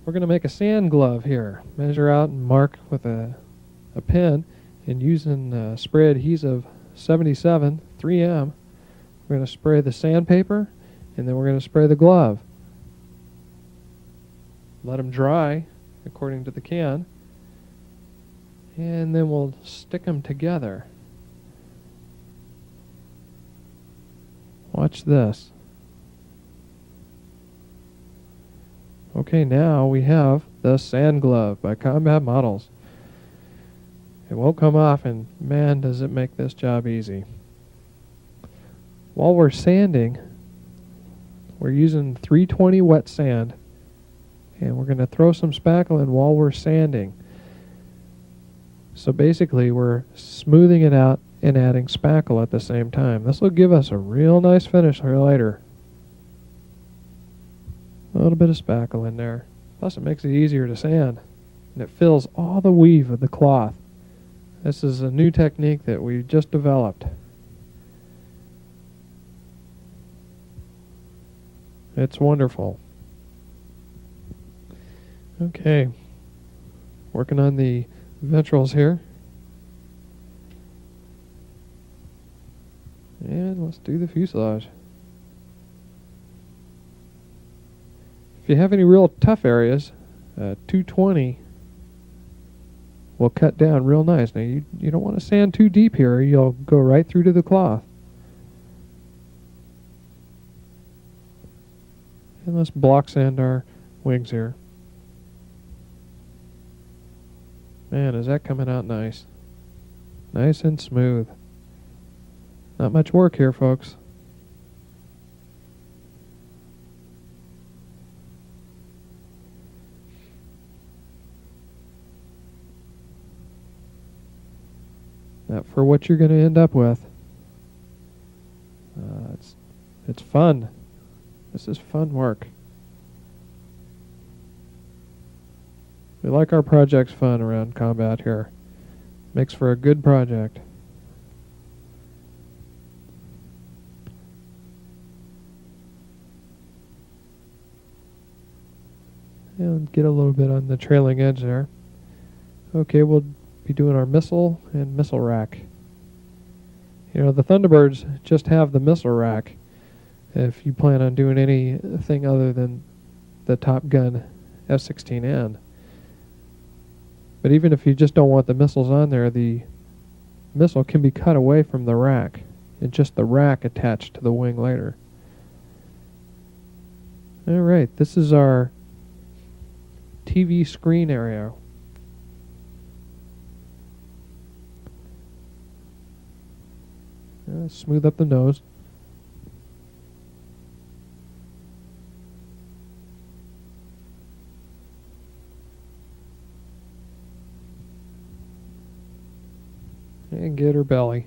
We're going to make a sand glove here. Measure out and mark with a pen, and using spray adhesive 77 3M, we're going to spray the sandpaper, and then we're going to spray the glove. Let them dry according to the can, and then we'll stick them together. Watch this. Okay, now we have the sand glove by Combat Models. It won't come off, and man, does it make this job easy. While we're sanding, we're using 320 wet sand, and we're going to throw some spackle in while we're sanding. So basically, we're smoothing it out and adding spackle at the same time. This will give us a real nice finish later. A little bit of spackle in there. Plus, it makes it easier to sand, and it fills all the weave of the cloth. This is a new technique that we just developed. It's wonderful. Okay, working on the ventrals here. And let's do the fuselage. If you have any real tough areas, 220 will cut down real nice. Now you don't want to sand too deep here, you'll go right through to the cloth. And let's block sand our wings here. Man, is that coming out nice. Nice and smooth. Not much work here, folks. Not for what you're going to end up with. It's fun. This is fun work. We like our projects fun around Combat here. Makes for a good project. And get a little bit on the trailing edge there. Okay, we'll be doing our missile and missile rack. You know, the Thunderbirds just have the missile rack if you plan on doing anything other than the Top Gun F-16N. But even if you just don't want the missiles on there, the missile can be cut away from the rack and just the rack attached to the wing later. Alright, this is our TV screen area. Smooth up the nose. And get her belly.